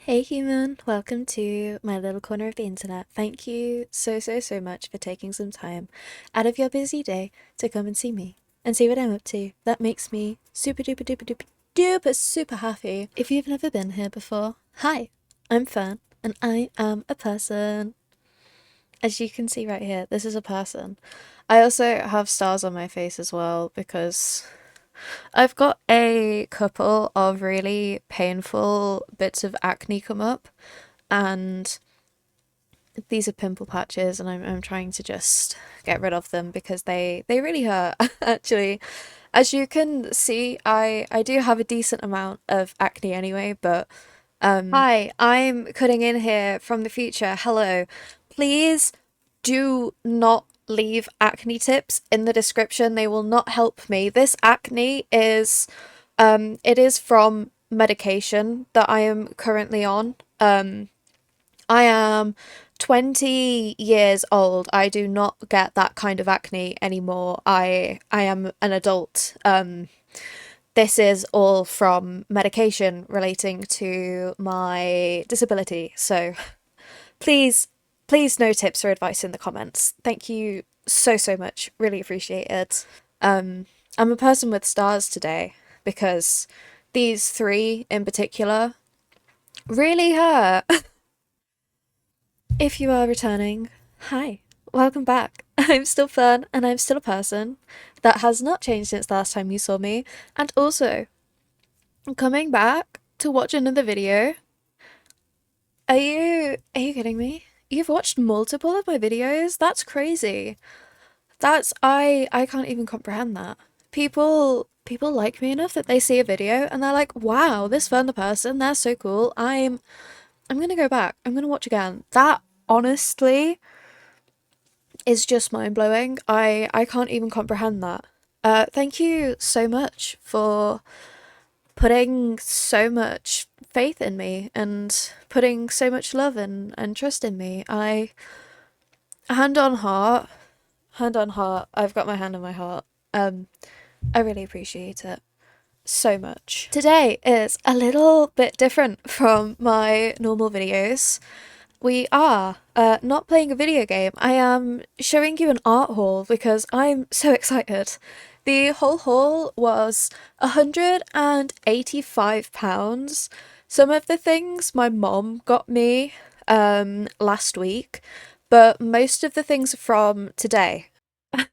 Hey human, welcome to my little corner of the internet. Thank you so much for taking some time out of your busy day to come and see me and see what I'm up to. That makes me super super happy. If you've never been here before, hi, I'm Fern and I am a person. As you can see right here, this is a person. I also have stars on my face as well because I've got a couple of really painful bits of acne come up, and these are pimple patches, and I'm trying to just get rid of them because they really hurt. Actually, as you can see, I do have a decent amount of acne anyway, but hi, I'm cutting in here from the future. Hello. Please do not leave acne tips in the description. They will not help me. This acne is it is from medication that I am currently on. I am 20 years old. I do not get that kind of acne anymore. I am an adult. This is all from medication relating to my disability. So please, please no tips or advice in the comments. Thank you so much. Really appreciate it. I'm a person with stars today because these three in particular really hurt. If you are returning, hi, welcome back. I'm still Fern and I'm still a person. That has not changed since the last time you saw me. And also, I'm coming back to watch another video. Are you kidding me? You've watched multiple of my videos? That's crazy. I can't even comprehend that. People like me enough that they see a video and they're like, "Wow, this Fern the person, they're so cool. I'm gonna go back. I'm gonna watch again." That honestly is just mind blowing. I can't even comprehend that. Thank you so much for putting so much faith in me and putting so much love and trust in me. Hand on heart, hand on heart, I've got my hand on my heart. I really appreciate it so much. Today is a little bit different from my normal videos. We are not playing a video game. I am showing you an art haul because I'm so excited. The whole haul was £185. Some of the things my mom got me last week, but most of the things are from today.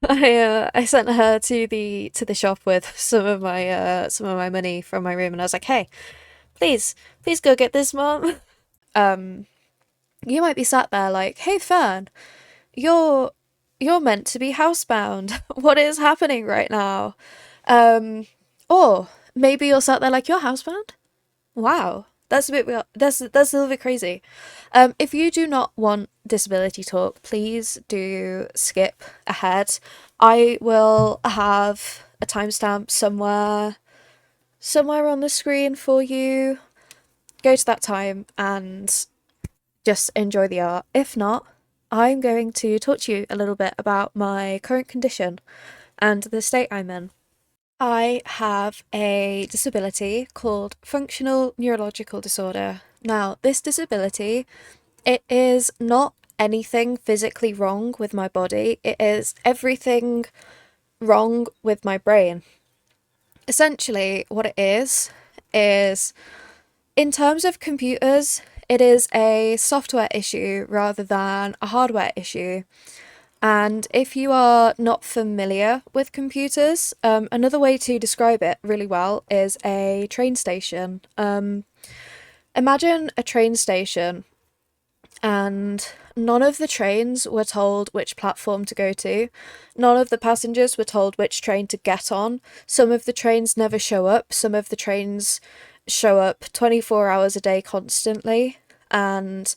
I sent her to the shop with some of my money from my room, and I was like, "Hey, please go get this, mom." Um, you might be sat there like, "Hey, Fern, you're you're meant to be housebound. What is happening right now?" Um, or maybe you're sat there like, "You're housebound? Wow, that's a bit that's a little bit crazy." If you do not want disability talk, please do skip ahead. I will have a timestamp somewhere on the screen for you. Go to that time and just enjoy the art. If not, I'm going to talk to you a little bit about my current condition and the state I'm in. I have a disability called functional neurological disorder. Now, this disability, it is not anything physically wrong with my body, it is everything wrong with my brain. Essentially, what it is in terms of computers, it is a software issue rather than a hardware issue. And if you are not familiar with computers, another way to describe it really well is a train station. Imagine a train station and none of the trains were told which platform to go to. None of the passengers were told which train to get on. Some of the trains never show up. Some of the trains show up 24 hours a day constantly and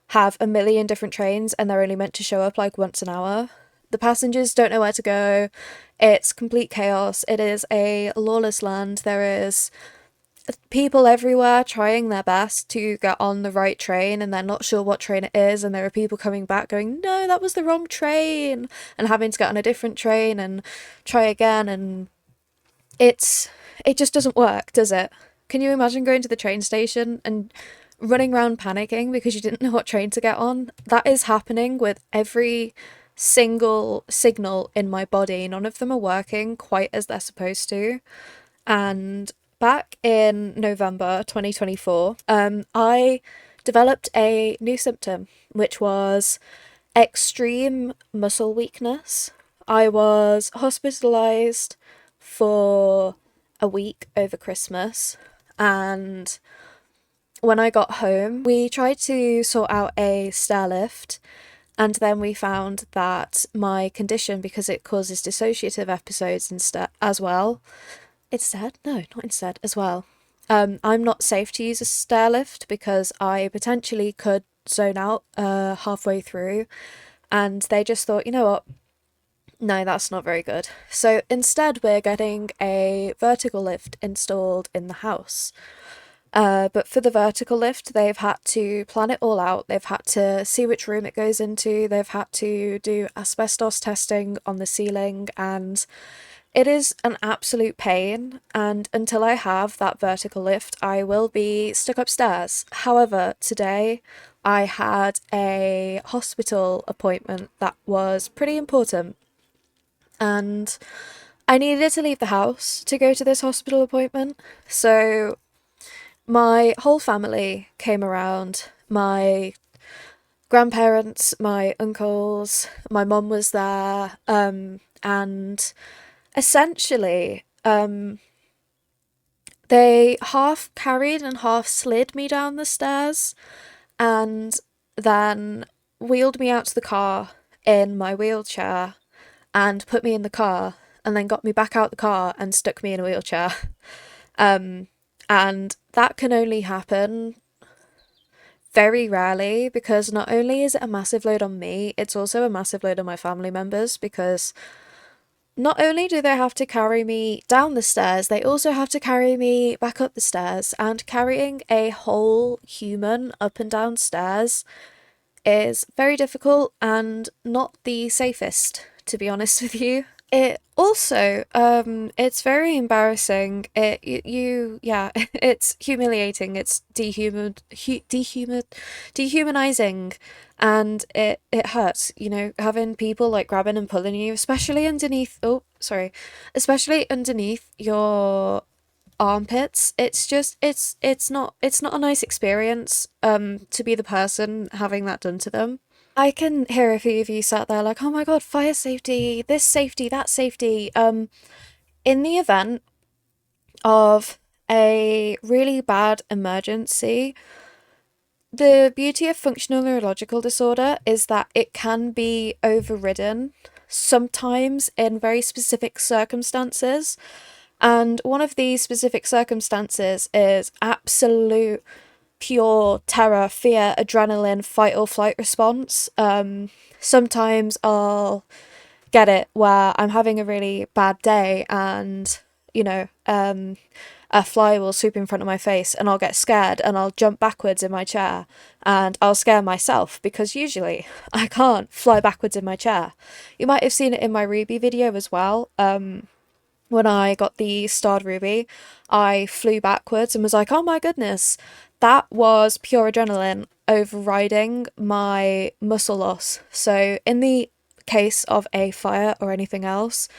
have a million different trains, and they're only meant to show up like once an hour. The passengers don't know where to go. It's complete chaos. It is a lawless land. There is people everywhere trying their best to get on the right train, and they're not sure what train it is, and there are people coming back going, "No, that was the wrong train," and having to get on a different train and try again, and it just doesn't work, does it? Can you imagine going to the train station and running around panicking because you didn't know what train to get on. That is happening with every single signal in my body. None of them are working quite as they're supposed to. And back in November 2024, I developed a new symptom, which was extreme muscle weakness. I was hospitalized for a week over Christmas, and when I got home, we tried to sort out a stair lift, and then we found that my condition, because it causes dissociative episodes instead as well. Instead? No, not instead, as well. I'm not safe to use a stair lift because I potentially could zone out halfway through, and they just thought, you know what? No, that's not very good. So instead, we're getting a vertical lift installed in the house. But for the vertical lift, they've had to plan it all out. They've had to see which room it goes into. They've had to do asbestos testing on the ceiling, and it is an absolute pain. And until I have that vertical lift, I will be stuck upstairs. However, today I had a hospital appointment that was pretty important, and I needed to leave the house to go to this hospital appointment. So my whole family came around. My grandparents, my uncles, my mum was there, and essentially, they half carried and half slid me down the stairs, and then wheeled me out to the car in my wheelchair and put me in the car, and then got me back out the car and stuck me in a wheelchair. Um, and that can only happen very rarely, because not only is it a massive load on me, it's also a massive load on my family members, because not only do they have to carry me down the stairs, they also have to carry me back up the stairs, and carrying a whole human up and down stairs is very difficult and not the safest, to be honest with you. It also, it's very embarrassing. Yeah, it's humiliating. It's dehumanizing, and it hurts. You know, having people like grabbing and pulling you, especially underneath. Oh, sorry, especially underneath your armpits. It's just, it's not a nice experience. To be the person having that done to them. I can hear a few of you sat there like, oh my god, fire safety, this safety, that safety. In the event of a really bad emergency, the beauty of functional neurological disorder is that it can be overridden sometimes in very specific circumstances. And one of these specific circumstances is absolute pure terror, fear, adrenaline, fight or flight response. Sometimes I'll get it where I'm having a really bad day, and, you know, a fly will swoop in front of my face, and I'll get scared and I'll jump backwards in my chair, and I'll scare myself because usually I can't fly backwards in my chair. You might have seen it in my Ruby video as well. When I got the starred ruby, I flew backwards and was like, oh my goodness, that was pure adrenaline overriding my muscle loss. So, in the case of a fire or anything else,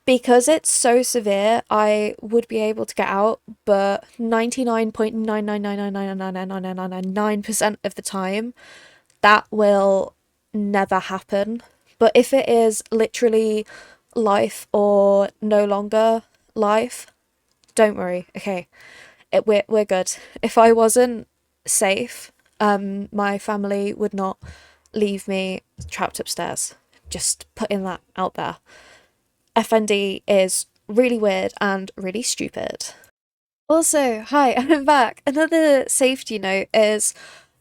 because it's so severe, I would be able to get out, but 99.99999999999% of the time, that will never happen. But if it is literally life or no longer life, don't worry. Okay, we're good. If I wasn't safe, my family would not leave me trapped upstairs. Just putting that out there. FND is really weird and really stupid. Also, hi, I'm back. Another safety note is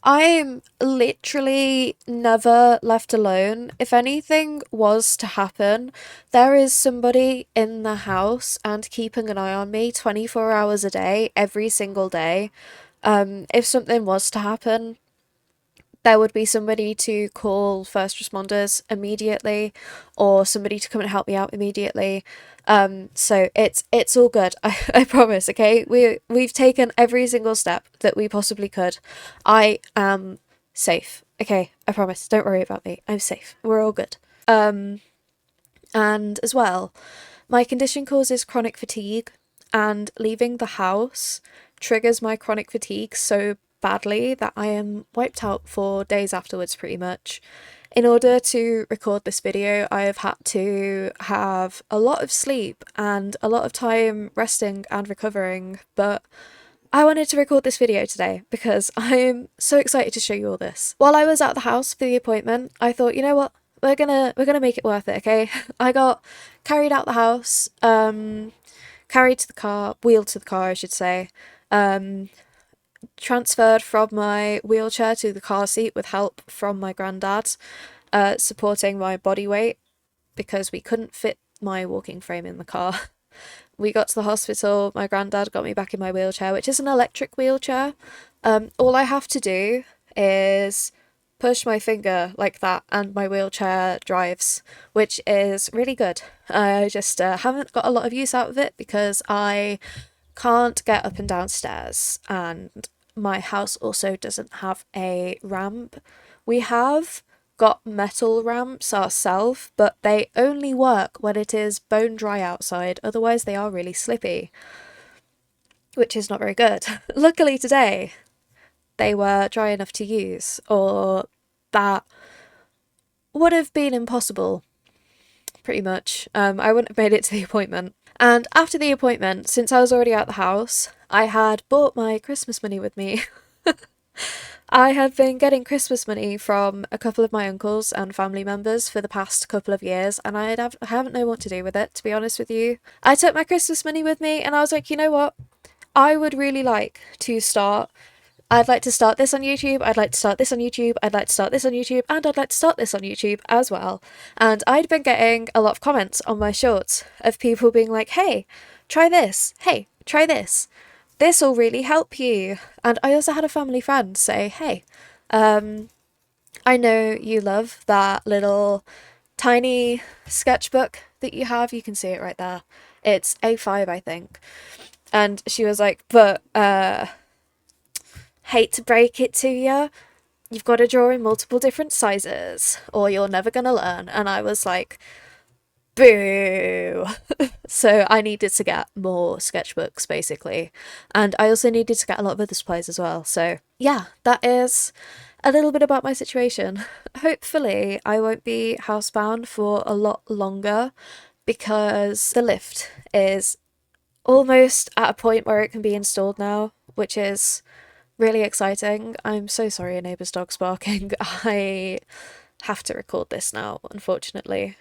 I'm literally never left alone. If anything was to happen, there is somebody in the house and keeping an eye on me 24 hours a day, every single day. If something was to happen, there would be somebody to call first responders immediately, or somebody to come and help me out immediately. So it's all good. I promise. Okay, we've taken every single step that we possibly could. I am safe. Okay, I promise. Don't worry about me. I'm safe. We're all good. And as well, my condition causes chronic fatigue, and leaving the house triggers my chronic fatigue so badly that I am wiped out for days afterwards, pretty much. In order to record this video, I have had to have a lot of sleep and a lot of time resting and recovering, but I wanted to record this video today because I'm so excited to show you all this. While I was at the house for the appointment, I thought, you know what? We're gonna make it worth it, okay? I got carried out the house, carried to the car, wheeled to the car, I should say, transferred from my wheelchair to the car seat with help from my granddad, supporting my body weight because we couldn't fit my walking frame in the car. We got to the hospital, my granddad got me back in my wheelchair, which is an electric wheelchair. All I have to do is push my finger like that and my wheelchair drives, which is really good. I just haven't got a lot of use out of it because I can't get up and down stairs, and my house also doesn't have a ramp. We have got metal ramps ourselves, but they only work when it is bone dry outside, otherwise they are really slippy, which is not very good. Luckily today, they were dry enough to use, or that would have been impossible, pretty much. I wouldn't have made it to the appointment. And after the appointment, since I was already out the house, I had bought my Christmas money with me. I have been getting Christmas money from a couple of my uncles and family members for the past couple of years, and I haven't known what to do with it, to be honest with you. I took my Christmas money with me, and I was like, you know what? I would really like to start. I'd like to start this on YouTube, I'd like to start this on YouTube, I'd like to start this on YouTube, and I'd like to start this on YouTube as well. And I'd been getting a lot of comments on my shorts of people being like, hey, try this, hey, try this. This will really help you. And I also had a family friend say, hey, I know you love that little tiny sketchbook that you have. You can see it right there. It's A5, I think. And she was like, but hate to break it to you, you've got to draw in multiple different sizes or you're never gonna learn. And I was like, boo. So I needed to get more sketchbooks basically, and I also needed to get a lot of other supplies as well. So yeah, that is a little bit about my situation. Hopefully I won't be housebound for a lot longer because the lift is almost at a point where it can be installed now, which is really exciting. I'm so sorry a neighbour's dog's barking. I have to record this now, unfortunately.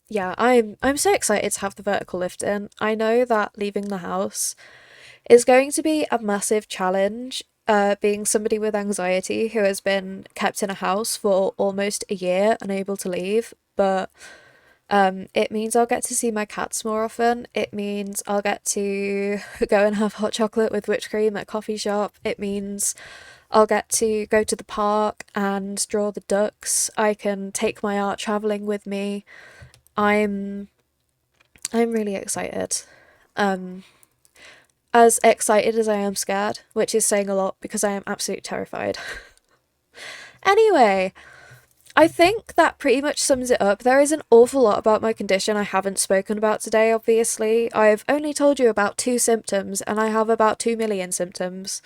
Yeah, I'm so excited to have the vertical lift in. I know that leaving the house is going to be a massive challenge, being somebody with anxiety who has been kept in a house for almost a year, unable to leave, but it means I'll get to see my cats more often. It means I'll get to go and have hot chocolate with whipped cream at a coffee shop. It means I'll get to go to the park and draw the ducks. I can take my art travelling with me. I'm really excited. As excited as I am scared, which is saying a lot because I am absolutely terrified. Anyway, I think that pretty much sums it up. There is an awful lot about my condition I haven't spoken about today, obviously. I've only told you about 2 symptoms, and I have about 2 million symptoms.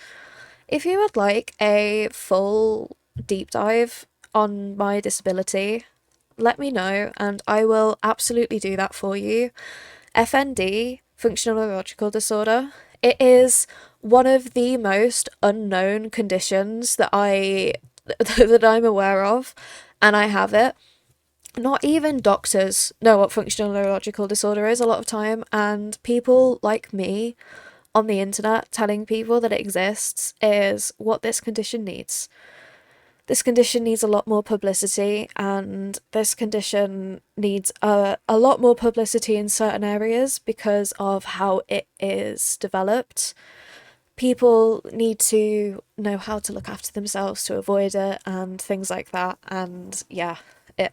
If you would like a full deep dive on my disability, let me know, and I will absolutely do that for you. FND, functional neurological disorder, it is one of the most unknown conditions that that I'm aware of, and I have it. Not even doctors know what functional neurological disorder is a lot of time, and people like me on the internet telling people that it exists is what this condition needs. This condition needs a lot more publicity, and this condition needs a lot more publicity in certain areas because of how it is developed. people need to know how to look after themselves to avoid it and things like that. And yeah, it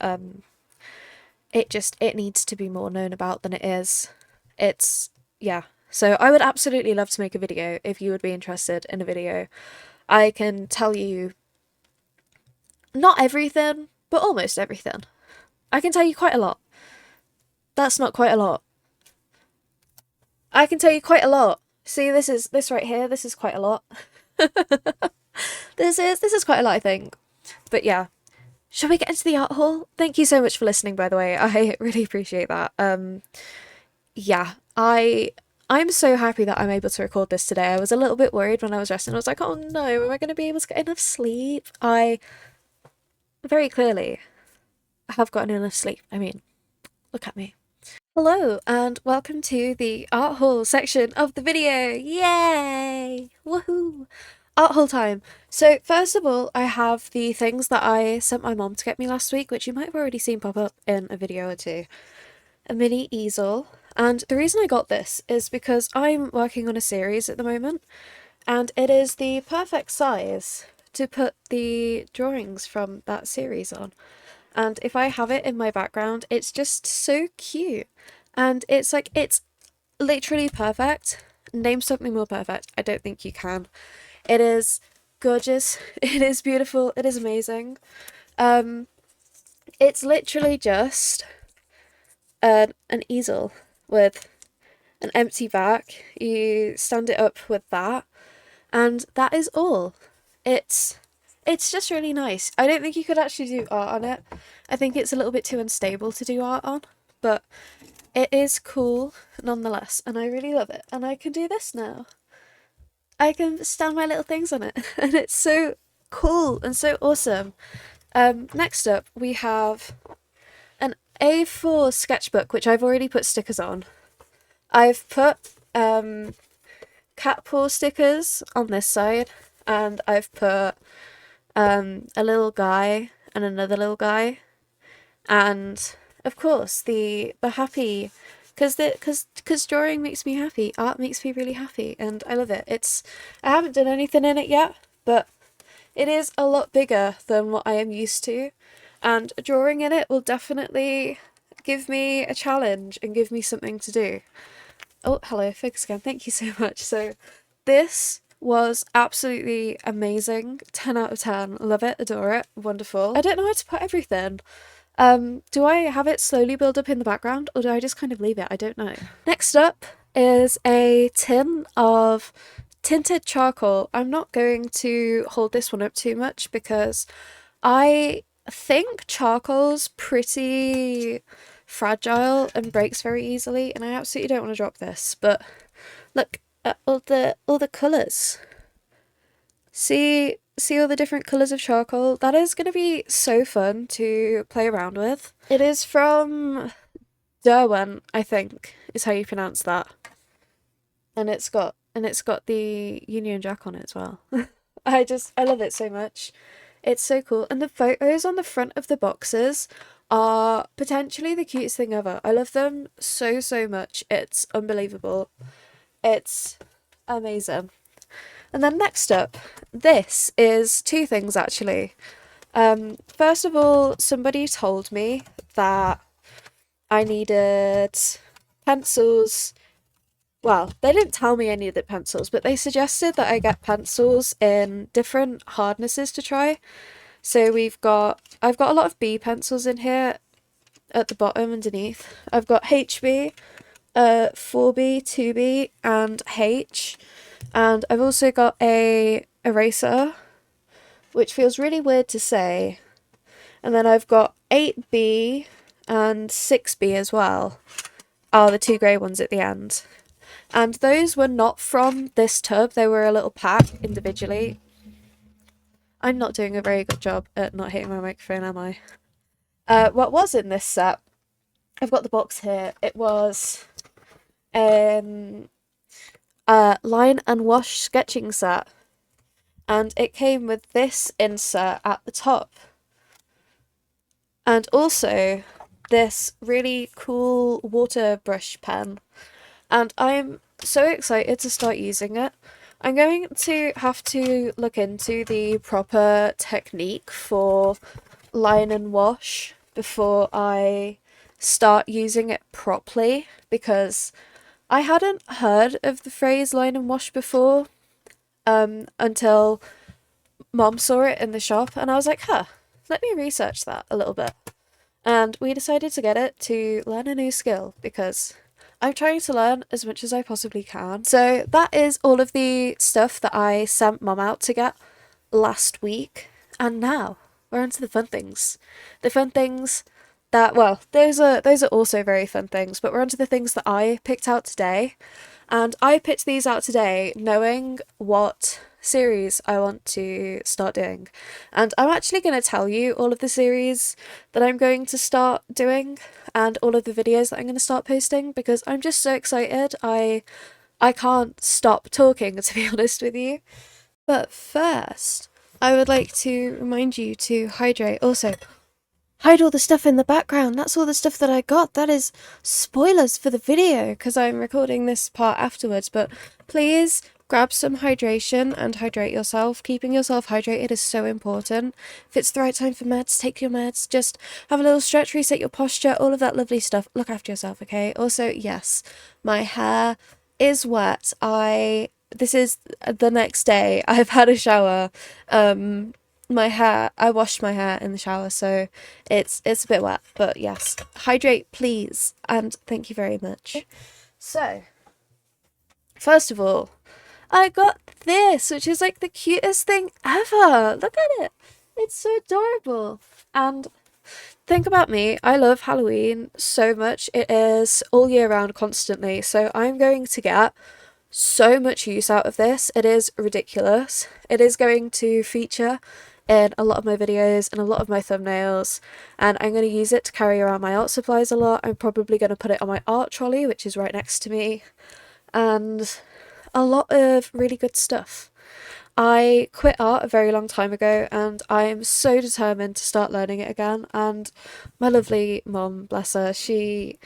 needs to be more known about than it is. It's yeah. So I would absolutely love to make a video if you would be interested in a video. I can tell you not everything, but almost everything. I can tell you quite a lot. That's not quite a lot. I can tell you quite a lot. See, this right here. This is quite a lot. This is quite a lot, I think. But yeah, shall we get into the art haul? Thank you so much for listening, by the way. I really appreciate that. Yeah, I'm so happy that I'm able to record this today. I was a little bit worried when I was resting. I was like, oh no, am I going to be able to get enough sleep? I very clearly have gotten enough sleep. I mean, look at me. Hello, and welcome to the art haul section of the video. Yay! Woohoo! Art haul time. So, first of all, I have the things that I sent my mom to get me last week, which you might have already seen pop up in a video or two. A mini easel. And the reason I got this is because I'm working on a series at the moment, and it is the perfect size to put the drawings from that series on. And if I have it in my background, it's just so cute. And it's like, it's literally perfect. Name something more perfect. I don't think you can. It is gorgeous. It is beautiful. It is amazing. It's literally just an easel with an empty back. You stand it up with that, and that is all. It's just really nice. I don't think you could actually do art on it. I think it's a little bit too unstable to do art on, but it is cool nonetheless, and I really love it. And I can do this now. I can stand my little things on it, and it's so cool and so awesome. Next up, we have an A4 sketchbook, which I've already put stickers on. I've put cat paw stickers on this side, and I've put a little guy and another little guy, and of course the happy, because drawing makes me happy. Art makes me really happy, and I love it. I haven't done anything in it yet, but it is a lot bigger than what I am used to, and drawing in it will definitely give me a challenge and give me something to do. Oh, hello, focus again. Thank you so much. So, this was absolutely amazing. 10 out of 10. Love it, adore it, wonderful. I don't know how to put everything. Do I have it slowly build up in the background, or do I just kind of leave it? I don't know. Next up is a tin of tinted charcoal. I'm not going to hold this one up too much because I think charcoal's pretty fragile and breaks very easily, and I absolutely don't want to drop this. But look at all the colours. See all the different colours of charcoal? That is going to be so fun to play around with. It is from Derwent, I think, is how you pronounce that. And it's got the Union Jack on it as well. I love it so much. It's so cool. And the photos on the front of the boxes are potentially the cutest thing ever. I love them so, so much. It's unbelievable. It's amazing. And then next up, this is two things actually. First of all, somebody told me that I needed pencils. Well, they didn't tell me I needed pencils, but they suggested that I get pencils in different hardnesses to try. So I've got a lot of B pencils in here at the bottom underneath. I've got HB, 4B, 2B, and H. And I've also got a eraser, which feels really weird to say. And then I've got 8B and 6B as well. Are the two grey ones at the end. And those were not from this tub. They were a little pack individually. I'm not doing a very good job at not hitting my microphone, am I? What was in this set? I've got the box here. It was line and wash sketching set, and it came with this insert at the top, and also this really cool water brush pen, and I'm so excited to start using it. I'm going to have to look into the proper technique for line and wash before I start using it properly, because I hadn't heard of the phrase line and wash before until Mom saw it in the shop, and I was like, huh, let me research that a little bit. And we decided to get it to learn a new skill because I'm trying to learn as much as I possibly can. So that is all of the stuff that I sent Mom out to get last week. And now we're on to the fun things. The fun things that, well, those are also very fun things, but we're on to the things that I picked out today. And I picked these out today knowing what series I want to start doing. And I'm actually going to tell you all of the series that I'm going to start doing and all of the videos that I'm going to start posting, because I'm just so excited. I can't stop talking, to be honest with you. But first, I would like to remind you to hydrate. Also, hide all the stuff in the background. That's all the stuff that I got. That is spoilers for the video because I'm recording this part afterwards. But please grab some hydration and hydrate yourself. Keeping yourself hydrated is so important. If it's the right time for meds, take your meds. Just have a little stretch, reset your posture, all of that lovely stuff. Look after yourself, okay? Also, yes, my hair is wet. This is the next day. I've had a shower. I washed my hair in the shower, so it's a bit wet, but yes, hydrate please, and thank you very much. So, first of all, I got this, which is like the cutest thing ever. Look at it. It's so adorable. And think about me, I love Halloween so much. It is all year round constantly, so I'm going to get so much use out of this. It is ridiculous. It is going to feature in a lot of my videos and a lot of my thumbnails, and I'm going to use it to carry around my art supplies a lot. I'm probably going to put it on my art trolley, which is right next to me, and a lot of really good stuff. I quit art a very long time ago and I'm so determined to start learning it again, and my lovely mum, bless her, she's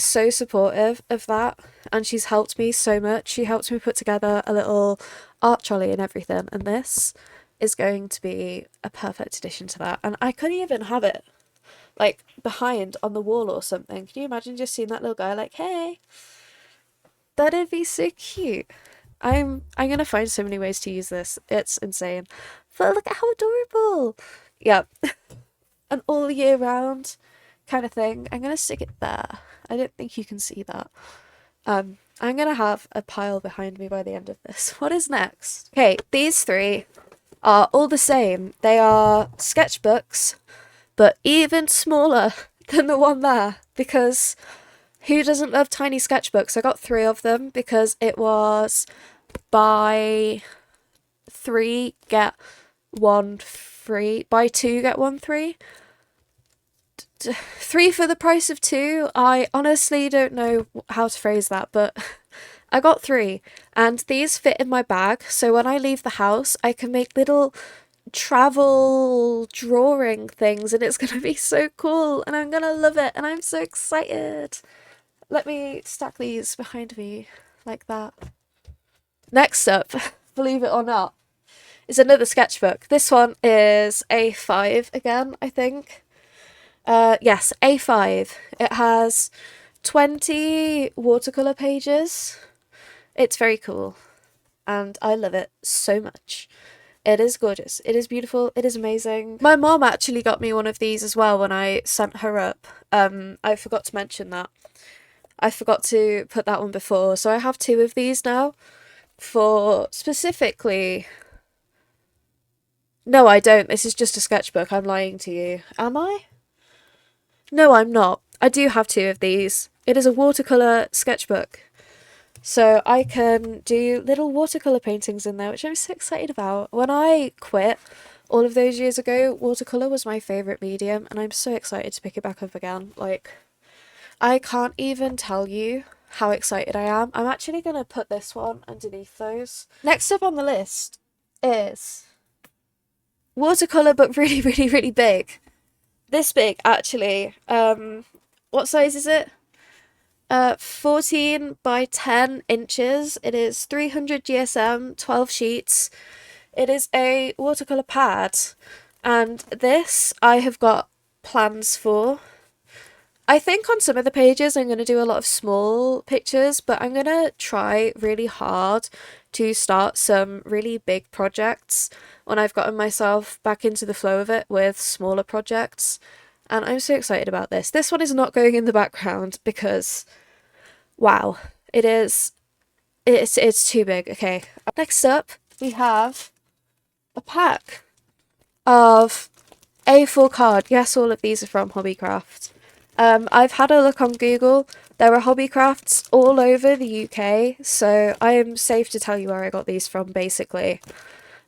so supportive of that, and she's helped me so much. She helped me put together a little art trolley and everything, and this is going to be a perfect addition to that. And I could even have it like behind on the wall or something. Can you imagine just seeing that little guy like, hey? That'd be so cute. I'm gonna find so many ways to use this. It's insane. But look at how adorable. Yeah. An all year round kind of thing. I'm gonna stick it there. I don't think you can see that. I'm gonna have a pile behind me by the end of this. What is next? Okay, these three are all the same. They are sketchbooks, but even smaller than the one there, because who doesn't love tiny sketchbooks? I got 3 of them because it was buy 3 get 1 free. Buy 2 get 1 free. 3 for the price of 2. I honestly don't know how to phrase that, but I got 3, and these fit in my bag, so when I leave the house I can make little travel drawing things, and it's gonna be so cool, and I'm gonna love it, and I'm so excited. Let me stack these behind me like that. Next up, believe it or not, is another sketchbook. This one is A5 again, I think. Yes, A5. It has 20 watercolour pages. It's very cool, and I love it so much. It is gorgeous. It is beautiful. It is amazing. My mom actually got me one of these as well when I sent her up. I forgot to mention that. I forgot to put that one before, so I have 2 of these now for specifically... No, I don't. This is just a sketchbook. I'm lying to you. Am I? No, I'm not. I do have 2 of these. It is a watercolour sketchbook. So I can do little watercolour paintings in there, which I'm so excited about. When I quit all of those years ago, watercolour was my favourite medium, and I'm so excited to pick it back up again. Like, I can't even tell you how excited I am. I'm actually going to put this one underneath those. Next up on the list is watercolour, but really, really, really big. This big, actually. What size is it? 14 by 10 inches. It is 300 GSM, 12 sheets. It is a watercolour pad, and this I have got plans for. I think on some of the pages I'm going to do a lot of small pictures, but I'm going to try really hard to start some really big projects when I've gotten myself back into the flow of it with smaller projects. And I'm so excited about this. This one is not going in the background because, wow, it's too big. Okay. Next up, we have a pack of A4 card. Yes, all of these are from Hobbycraft. I've had a look on Google. There are Hobbycrafts all over the UK, so I am safe to tell you where I got these from, basically.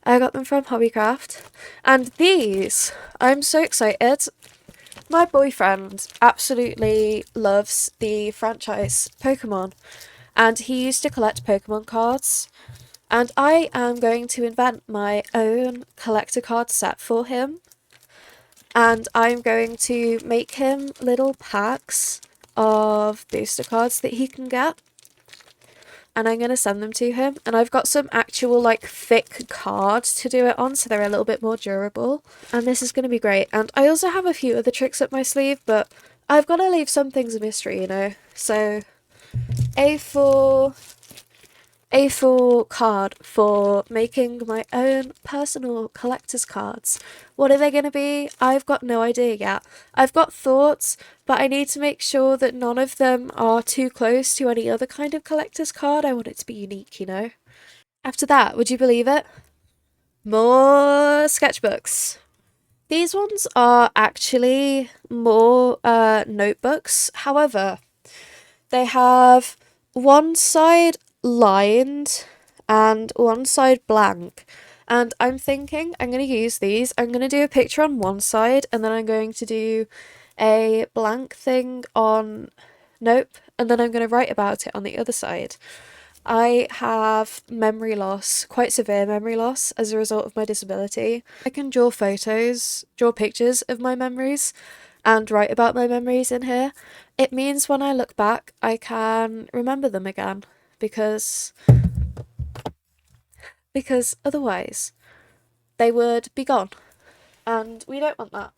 I got them from Hobbycraft. And these, I'm so excited. My boyfriend absolutely loves the franchise Pokemon, and he used to collect Pokemon cards. And I am going to invent my own collector card set for him. And I'm going to make him little packs of booster cards that he can get. And I'm going to send them to him. And I've got some actual, like, thick cards to do it on, so they're a little bit more durable. And this is going to be great. And I also have a few other tricks up my sleeve, but I've got to leave some things a mystery, you know? So, A4 A4 card for making my own personal collector's cards. What are they going to be? I've got no idea yet. I've got thoughts, but I need to make sure that none of them are too close to any other kind of collector's card. I want it to be unique, you know? After that, would you believe it? More sketchbooks. These ones are actually more notebooks. However, they have one side lined and one side blank. And I'm thinking I'm going to use these. I'm going to do a picture on one side and then I'm going to do a blank thing on nope, and then I'm going to write about it on the other side. I have memory loss, quite severe memory loss as a result of my disability. I can draw pictures of my memories and write about my memories in here. It means when I look back, I can remember them again because otherwise they would be gone. And we don't want that.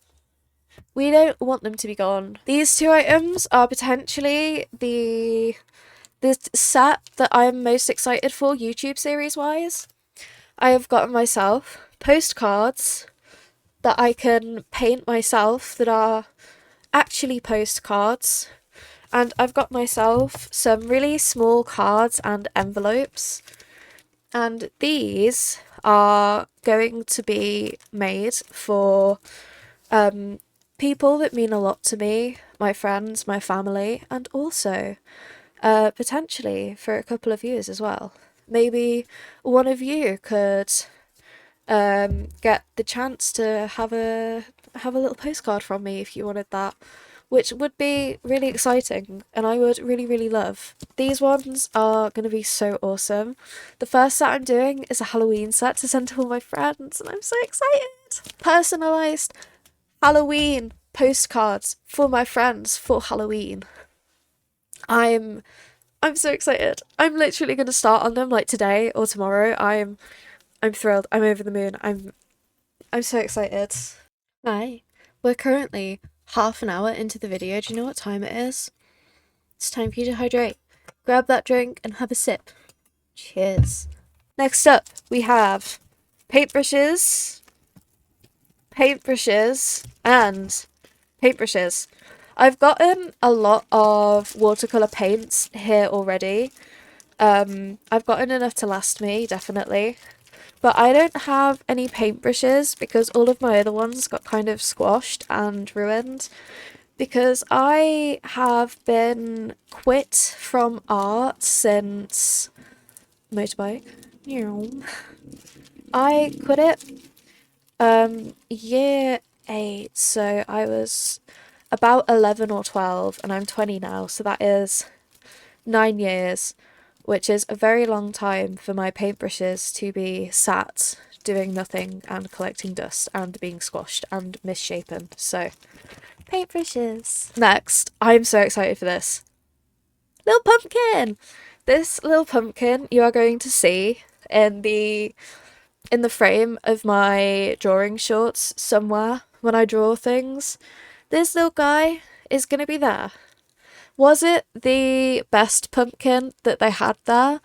We don't want them to be gone. These two items are potentially the set that I'm most excited for YouTube series wise. I have gotten myself postcards that I can paint myself that are actually postcards, and I've got myself some really small cards and envelopes, and these are going to be made for people that mean a lot to me, my friends, my family, and also potentially for a couple of years as well. Maybe one of you could get the chance to have a little postcard from me if you wanted that, which would be really exciting and I would really, really love. These ones are going to be so awesome. The first set I'm doing is a Halloween set to send to all my friends and I'm so excited. Personalised Halloween postcards for my friends for Halloween. I'm so excited. I'm literally going to start on them like today or tomorrow. I'm thrilled. I'm over the moon. I'm so excited. Hi. We're currently half an hour into the video. Do you know what time it is? It's time for you to hydrate. Grab that drink and have a sip. Cheers. Next up, we have paintbrushes, and paintbrushes. I've gotten a lot of watercolour paints here already. I've gotten enough to last me, definitely. But I don't have any paintbrushes because all of my other ones got kind of squashed and ruined. Because I have been quit from art since motorbike. I quit it year 8, so I was about 11 or 12 and I'm 20 now, so that is 9 years, which is a very long time for my paintbrushes to be sat doing nothing and collecting dust and being squashed and misshapen. So paintbrushes. Next, I'm so excited for this. little pumpkin. This little pumpkin you are going to see in the frame of my drawing shorts somewhere when I draw things. This little guy is going to be there. Was it the best pumpkin that they had there?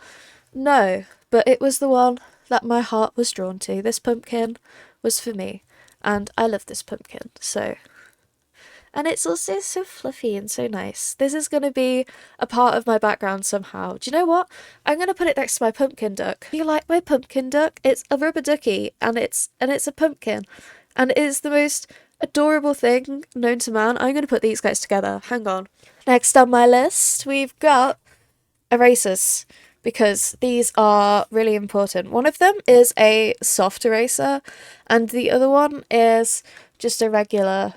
No, but it was the one that my heart was drawn to. This pumpkin was for me, and I love this pumpkin, so. And it's also so fluffy and so nice. This is going to be a part of my background somehow. Do you know what? I'm going to put it next to my pumpkin duck. Do you like my pumpkin duck? It's a rubber ducky, and it's a pumpkin, and it is the most adorable thing known to man. I'm going to put these guys together. Hang on. Next on my list, we've got erasers, because these are really important. One of them is a soft eraser, and the other one is just a regular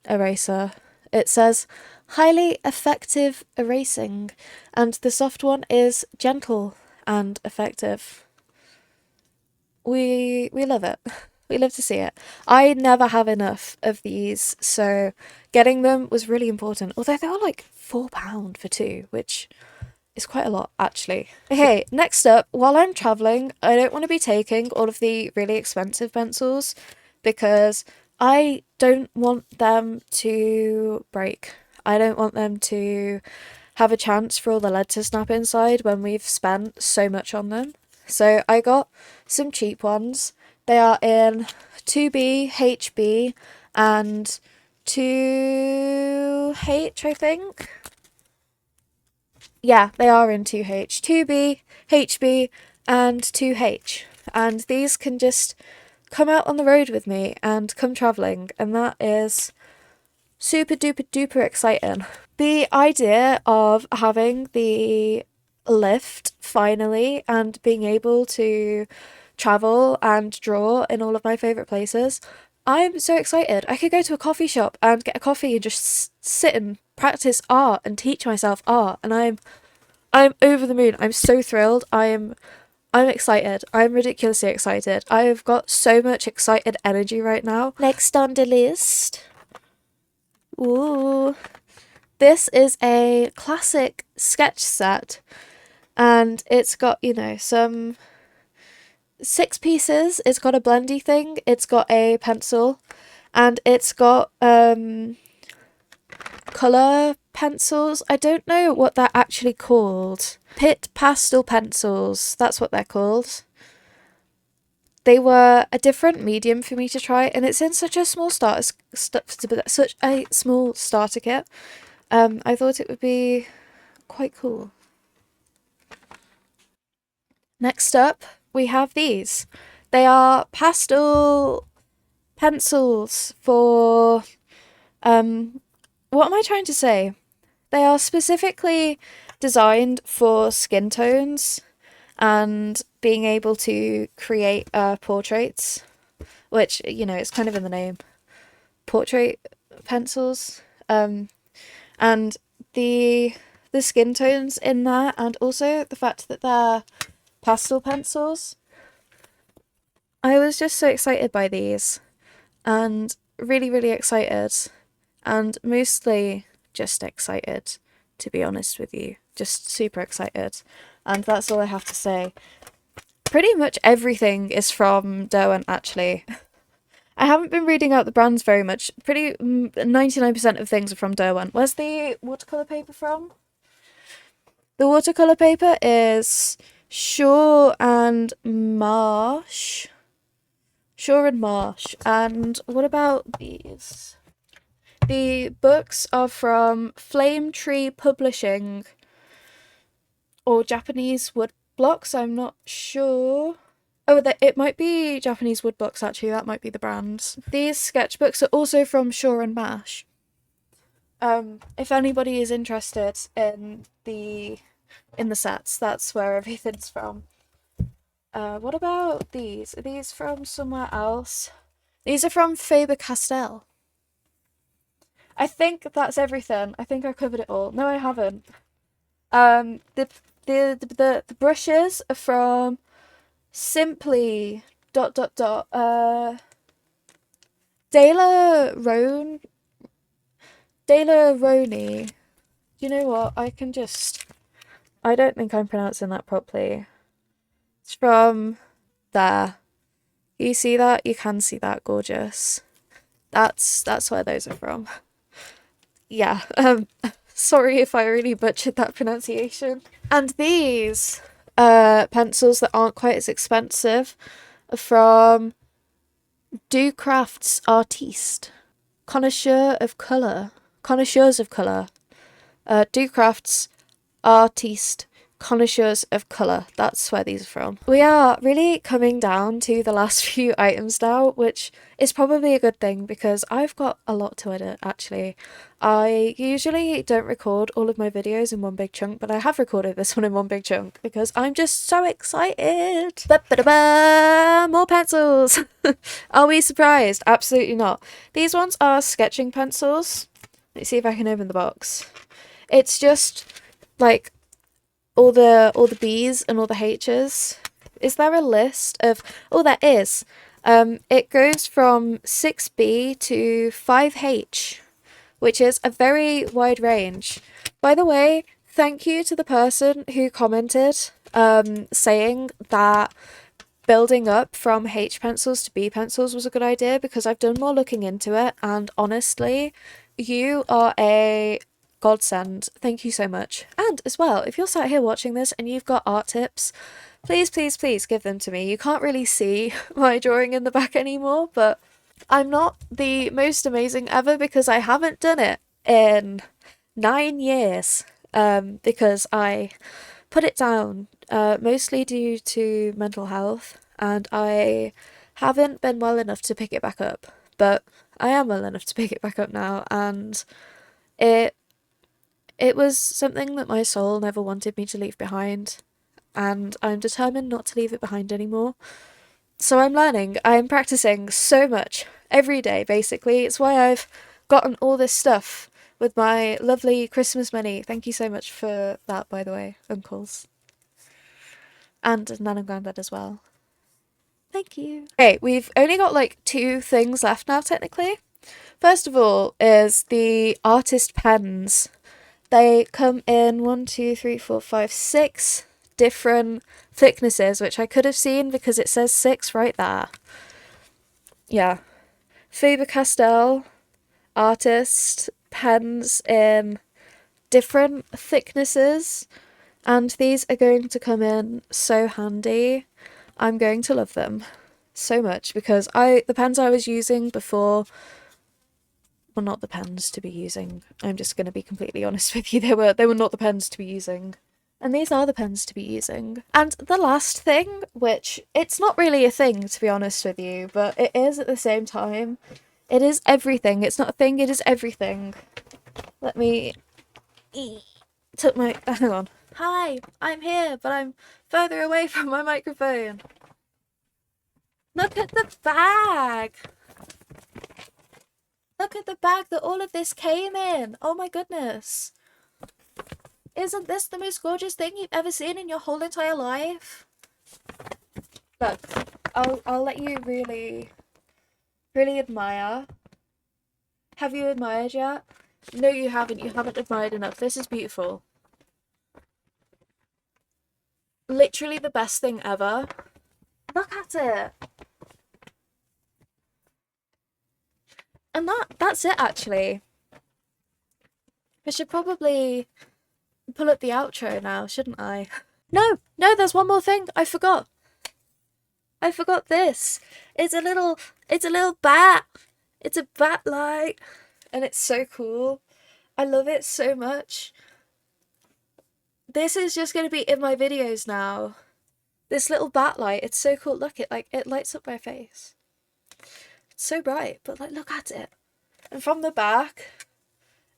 eraser. It says highly effective erasing, and the soft one is gentle and effective. We love it. We love to see it. I never have enough of these, so getting them was really important. Although they were like £4 for two, which is quite a lot, actually. Okay, next up, while I'm travelling, I don't want to be taking all of the really expensive pencils because I don't want them to break. I don't want them to have a chance for all the lead to snap inside when we've spent so much on them. So I got some cheap ones. They are in 2B, HB, and 2H, I think. Yeah, they are in 2H. 2B, HB, and 2H. And these can just come out on the road with me and come travelling, and that is super duper duper exciting. The idea of having the lift finally and being able to travel and draw in all of my favourite places, I'm so excited. I could go to a coffee shop and get a coffee and just sit and practice art and teach myself art, and I'm over the moon. I'm so thrilled. I'm excited. I'm ridiculously excited. I've got so much excited energy right now. Next on the list. Ooh. This is a classic sketch set, and it's got, some 6 pieces. It's got a blendy thing, it's got a pencil, and it's got colour pencils. I don't know what they're actually called. Pit pastel pencils, that's what they're called. They were a different medium for me to try, and it's in such a small such a small starter kit. I thought it would be quite cool. Next up, we have these. They are pastel pencils for what am I trying to say? They are specifically designed for skin tones and being able to create portraits, which, it's kind of in the name. Portrait pencils. And the skin tones in there, and also the fact that they're pastel pencils. I was just so excited by these, and really, really excited, and mostly just excited, to be honest with you. Just super excited, and that's all I have to say. Pretty much everything is from Derwent, actually. I haven't been reading out the brands very much. 99% of things are from Derwent. Where's the watercolour paper from? The watercolour paper is Shaw and Marsh. Shaw and Marsh. And what about these? The books are from Flame Tree Publishing, or Japanese Wood Blocks, I'm not sure. Oh, it might be Japanese Wood Blocks, actually, that might be the brand. These sketchbooks are also from Shaw and Marsh. If anybody is interested in the sets, that's where everything's from. What about these? Are these from somewhere else? These are from Faber-Castell. I think that's everything. I think I covered it all. No, I haven't. The brushes are from Simply ... De La Roni. You know what? I don't think I'm pronouncing that properly. It's from there. You see that? You can see that, gorgeous. That's where those are from. Yeah, sorry if I really butchered that pronunciation. And these pencils that aren't quite as expensive are from Do Crafts Artiste. Connoisseurs of colour. Do Crafts Artiste. Connoisseurs of colour. That's where these are from. We are really coming down to the last few items now, which is probably a good thing because I've got a lot to edit actually. I usually don't record all of my videos in one big chunk, but I have recorded this one in one big chunk because I'm just so excited. Ba-ba-da-ba! More pencils! Are we surprised? Absolutely not. These ones are sketching pencils. Let's see if I can open the box. It's just like all the B's and all the H's. Is there a list of... Oh, there is. It goes from 6B to 5H, which is a very wide range. By the way, thank you to the person who commented saying that building up from H pencils to B pencils was a good idea, because I've done more looking into it, and honestly, you are a godsend. Thank you so much. And as well, if you're sat here watching this and you've got art tips, please, please, please give them to me. You can't really see my drawing in the back anymore, but I'm not the most amazing ever because I haven't done it in 9 years, because I put it down, mostly due to mental health, and I haven't been well enough to pick it back up, but I am well enough to pick it back up now, and it was something that my soul never wanted me to leave behind, and I'm determined not to leave it behind anymore. So I'm learning, I'm practicing so much every day, basically. It's why I've gotten all this stuff with my lovely Christmas money. Thank you so much for that, by the way, uncles. And Nan and Grandad as well. Thank you. Okay, we've only got like 2 things left now, technically. First of all is the artist pens. They come in 1, 2, 3, 4, 5, 6 different thicknesses, which I could have seen because it says 6 right there. Yeah. Faber-Castell artist pens in different thicknesses, and these are going to come in so handy. I'm going to love them so much because the pens I was using before... Well, not the pens to be using. I'm just going to be completely honest with you. They were not the pens to be using. And these are the pens to be using. And the last thing, which it's not really a thing to be honest with you, but it is at the same time. It is everything. It's not a thing, it is everything. Let me... Hang on. Hi, I'm here, but I'm further away from my microphone. Look at the bag! Look at the bag that all of this came in! Oh my goodness! Isn't this the most gorgeous thing you've ever seen in your whole entire life? Look, I'll let you really, really admire. Have you admired yet? No, you haven't. You haven't admired enough. This is beautiful. Literally the best thing ever. Look at it! And that's it, actually. I should probably pull up the outro now, shouldn't I? No, there's one more thing. I forgot this. It's a little bat. It's a bat light, and it's so cool. I love it so much. This is just going to be in my videos now. This little bat light, it's so cool. Look, it lights up my face. It's so bright, but like, look at it. And from the back,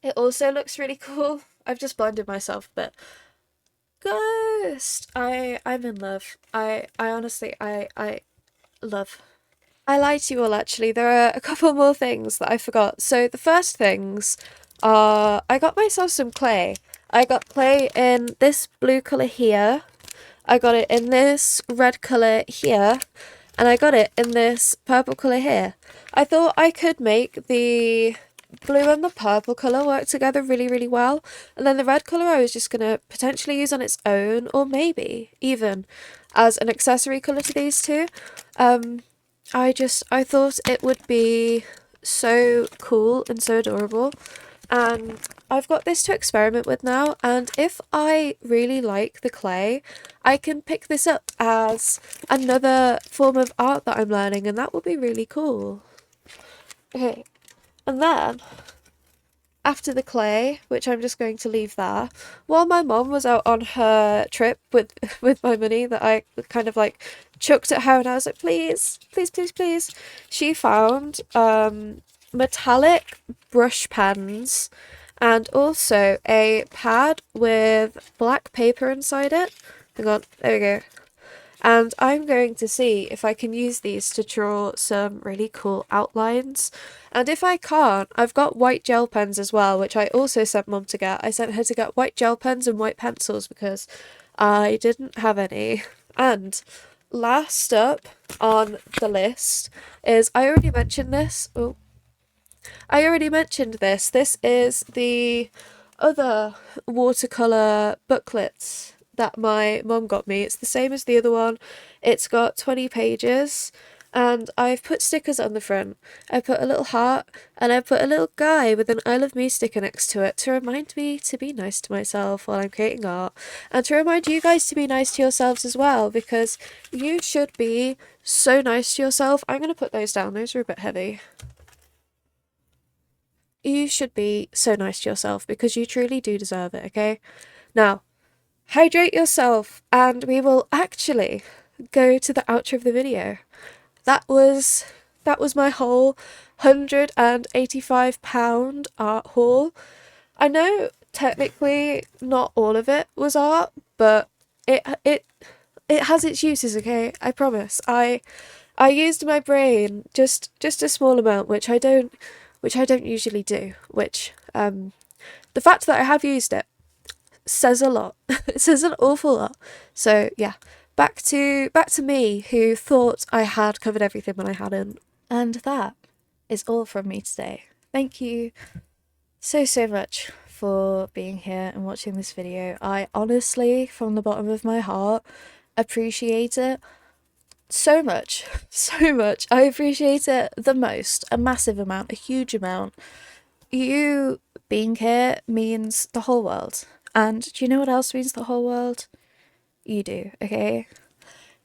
it also looks really cool. I've just blinded myself, but Ghost! I'm in love. I honestly, I love. I lied to you all, actually. There are a couple more things that I forgot. So the first things are, I got myself some clay. I got clay in this blue colour here. I got it in this red colour here. And I got it in this purple colour here. I thought I could make the blue and the purple colour work together really, really well. And then the red colour I was just going to potentially use on its own, or maybe even as an accessory colour to these two. I thought it would be so cool and so adorable. And I've got this to experiment with now, and if I really like the clay, I can pick this up as another form of art that I'm learning, and that will be really cool. Okay, and then after the clay, which I'm just going to leave there, while my mom was out on her trip with with my money that I kind of like chucked at her, and I was like, please, please, please, please, she found metallic brush pens and also a pad with black paper inside it. Hang on, there we go. And I'm going to see if I can use these to draw some really cool outlines. And if I can't, I've got white gel pens as well, which I also sent Mum to get. I sent her to get white gel pens and white pencils because I didn't have any. And last up on the list is, I already mentioned this. Oh, I already mentioned this. This is the other watercolour booklet that my mum got me. It's the same as the other one. It's got 20 pages and I've put stickers on the front. I put a little heart and I put a little guy with an I love me sticker next to it to remind me to be nice to myself while I'm creating art, and to remind you guys to be nice to yourselves as well, because you should be so nice to yourself. I'm going to put those down. Those are a bit heavy. You should be so nice to yourself because you truly do deserve it, okay? Now, hydrate yourself and we will actually go to the outro of the video. That was my whole £185 art haul. I know technically not all of it was art, but it has its uses, okay? I promise. I used my brain just a small amount, which I don't usually do, which the fact that I have used it says a lot. It says an awful lot. So yeah, back to me who thought I had covered everything when I hadn't. And that is all from me today. Thank you so much for being here and watching this video. I honestly, from the bottom of my heart, appreciate it so much. So much. I appreciate it the most. A massive amount, a huge amount. You being here means the whole world. And do you know what else means the whole world? You do, okay?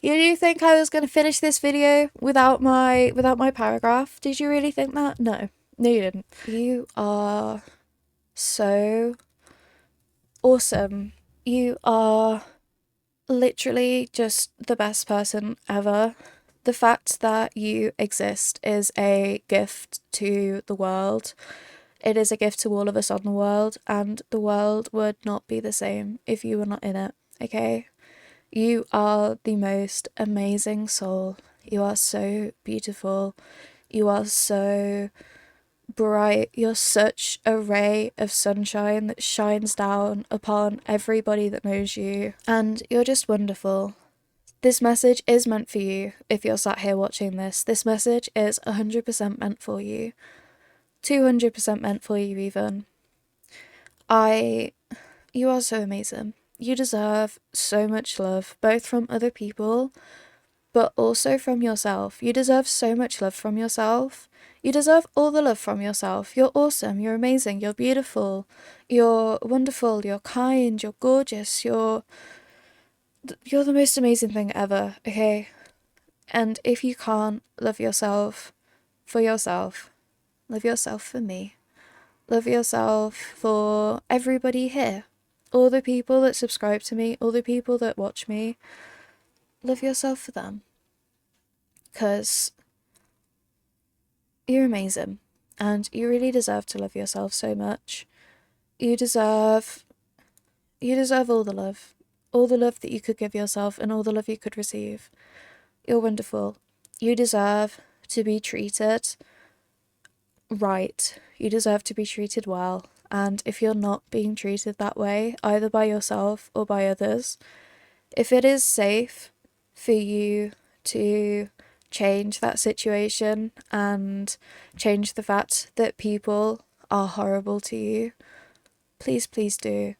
You do think I was going to finish this video without my paragraph? Did you really think that? No. No, you didn't. You are so awesome. You are literally just the best person ever. The fact that you exist is a gift to the world. It is a gift to all of us on the world, and the world would not be the same if you were not in it, okay? You are the most amazing soul. You are so beautiful. You are so bright. You're such a ray of sunshine that shines down upon everybody that knows you. And you're just wonderful. This message is meant for you if you're sat here watching this. This message is 100% meant for you. 200% meant for you even. You are so amazing. You deserve so much love, both from other people, but also from yourself. You deserve so much love from yourself. You deserve all the love from yourself. You're awesome, you're amazing, you're beautiful, you're wonderful, you're kind, you're gorgeous, you're the most amazing thing ever, okay? And if you can't love yourself for yourself, love yourself for me. Love yourself for everybody here. All the people that subscribe to me, all the people that watch me. Love yourself for them. Because you're amazing. And you really deserve to love yourself so much. You deserve all the love. All the love that you could give yourself and all the love you could receive. You're wonderful. You deserve to be treated right. You deserve to be treated well. And if you're not being treated that way, either by yourself or by others, if it is safe for you to change that situation and change the fact that people are horrible to you, please, please do.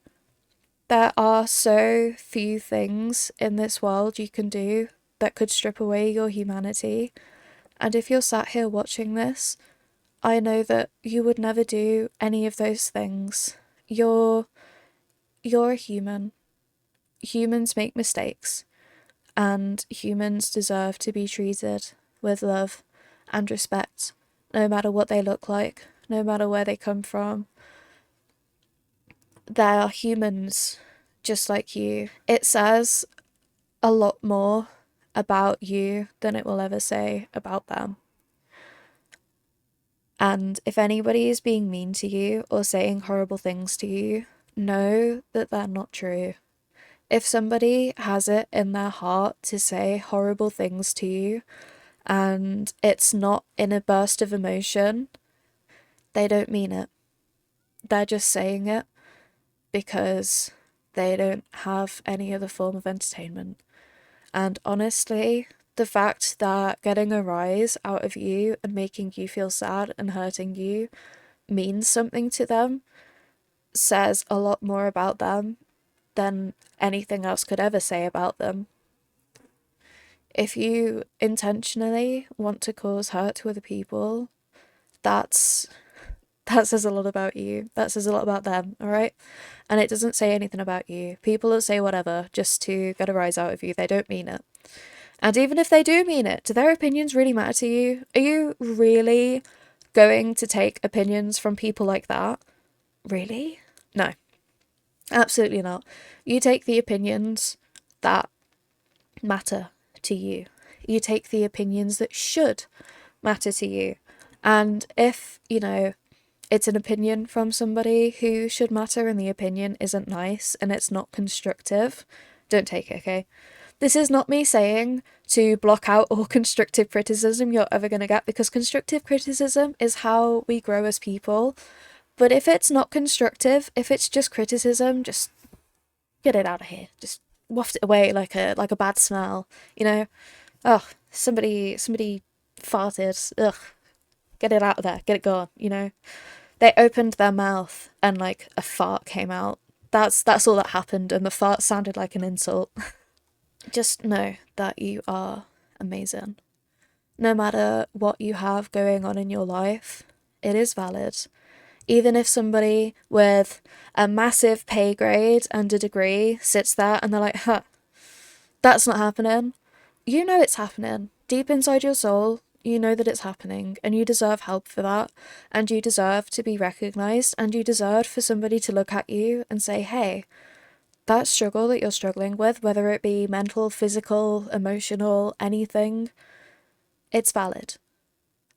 There are so few things in this world you can do that could strip away your humanity. And if you're sat here watching this, I know that you would never do any of those things. You're a human. Humans make mistakes, and humans deserve to be treated with love and respect, no matter what they look like, no matter where they come from. They are humans just like you. It says a lot more about you than it will ever say about them. And if anybody is being mean to you or saying horrible things to you, know that they're not true. If somebody has it in their heart to say horrible things to you and it's not in a burst of emotion, they don't mean it. They're just saying it because they don't have any other form of entertainment. And honestly, the fact that getting a rise out of you and making you feel sad and hurting you means something to them says a lot more about them than anything else could ever say about them. If you intentionally want to cause hurt to other people, that says a lot about you. That says a lot about them, alright? And it doesn't say anything about you. People that say whatever just to get a rise out of you, they don't mean it. And even if they do mean it, do their opinions really matter to you? Are you really going to take opinions from people like that? Really? No. Absolutely not. You take the opinions that matter to you. You take the opinions that should matter to you. And if, it's an opinion from somebody who should matter and the opinion isn't nice and it's not constructive, don't take it, okay? This is not me saying to block out all constructive criticism you're ever going to get, because constructive criticism is how we grow as people. But if it's not constructive, if it's just criticism, just get it out of here. Just waft it away like a bad smell, Oh, somebody farted. Ugh. Get it out of there. Get it gone, They opened their mouth and like a fart came out. That's all that happened, and the fart sounded like an insult. Just know that you are amazing. No matter what you have going on in your life, it is valid. Even if somebody with a massive pay grade and a degree sits there and they're like, that's not happening. You know it's happening. Deep inside your soul, you know that it's happening, and you deserve help for that, and you deserve to be recognised, and you deserve for somebody to look at you and say, hey, that struggle that you're struggling with, whether it be mental, physical, emotional, anything, it's valid.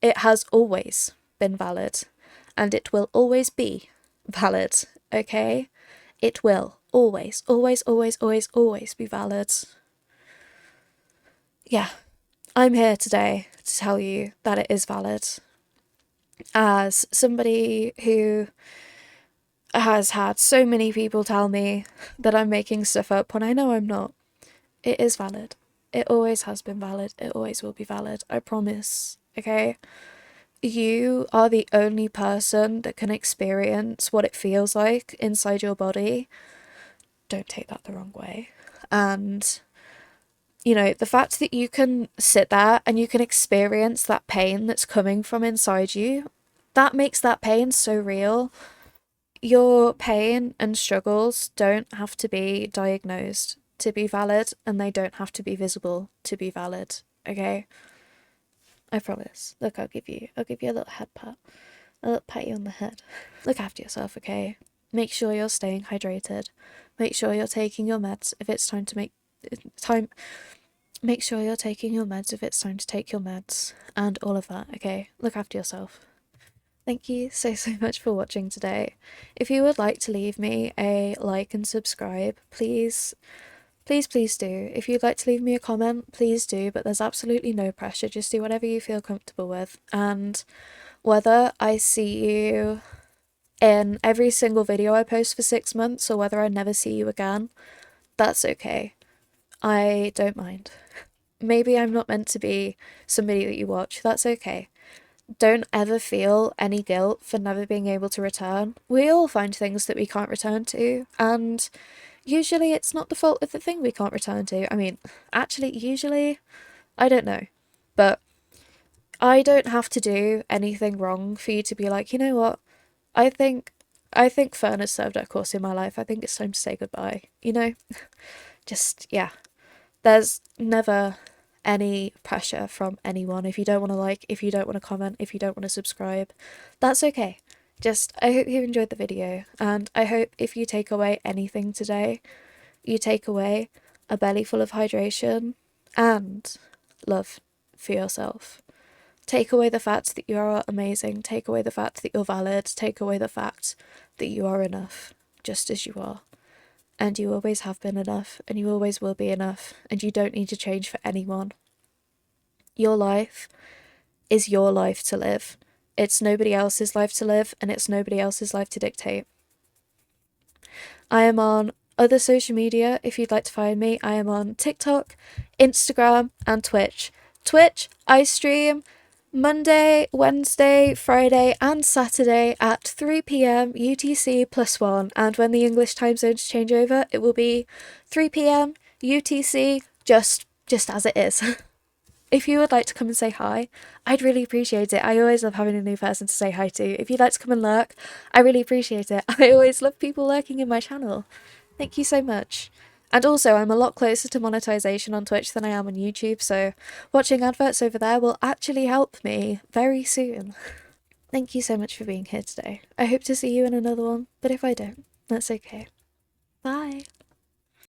It has always been valid, and it will always be valid, okay? It will always, always, always, always, always be valid. Yeah, I'm here today to tell you that it is valid. As somebody who has had so many people tell me that I'm making stuff up when I know I'm not, it is valid. It always has been valid. It always will be valid. I promise. Okay? You are the only person that can experience what it feels like inside your body. Don't take that the wrong way. And, the fact that you can sit there and you can experience that pain that's coming from inside you, that makes that pain so real. Your pain and struggles don't have to be diagnosed to be valid, and they don't have to be visible to be valid, okay? I promise. Look, I'll give you a little head pat. A little pat you on the head. Look after yourself, okay? Make sure you're staying hydrated. Make sure you're taking your meds if it's time to make sure you're taking your meds if it's time to take your meds, and all of that, okay? Look after yourself. Thank you so much for watching today. If you would like to leave me a like and subscribe, please do. If you'd like to leave me a comment, please do, but there's absolutely no pressure. Just do whatever you feel comfortable with. And whether I see you in every single video I post for 6 months or whether I never see you again, that's okay. I don't mind. Maybe I'm not meant to be somebody that you watch. That's okay. don't ever feel any guilt for never being able to return. We all find things that we can't return to, and usually it's not the fault of the thing we can't return to. I mean, actually, usually, I don't know. But I don't have to do anything wrong for you to be like, you know what? I think I think Fern has served her course in my life. I think it's time to say goodbye. You know? Just yeah. There's never any pressure from anyone. If you don't want to like, if you don't want to comment, if you don't want to subscribe, that's okay. Just I hope you enjoyed the video, and I hope if you take away anything today, you take away a belly full of hydration and love for yourself. Take away the fact that you are amazing. Take away the fact that you're valid. Take away the fact that you are enough, just as you are. And you always have been enough, and you always will be enough, and you don't need to change for anyone. Your life is your life to live. It's nobody else's life to live, and it's nobody else's life to dictate. I am on other social media if you'd like to find me. I am on TikTok, Instagram, and Twitch. Twitch, I stream Monday, Wednesday, Friday, and Saturday at 3 p.m. UTC +1. And when the English time zones change over, it will be 3 p.m. UTC, just as it is. If you would like to come and say hi, I'd really appreciate it. I always love having a new person to say hi to. If you'd like to come and lurk, I really appreciate it. I always love people lurking in my channel. Thank you so much. And also, I'm a lot closer to monetization on Twitch than I am on YouTube, so watching adverts over there will actually help me very soon. Thank you so much for being here today. I hope to see you in another one, but if I don't, that's okay. Bye.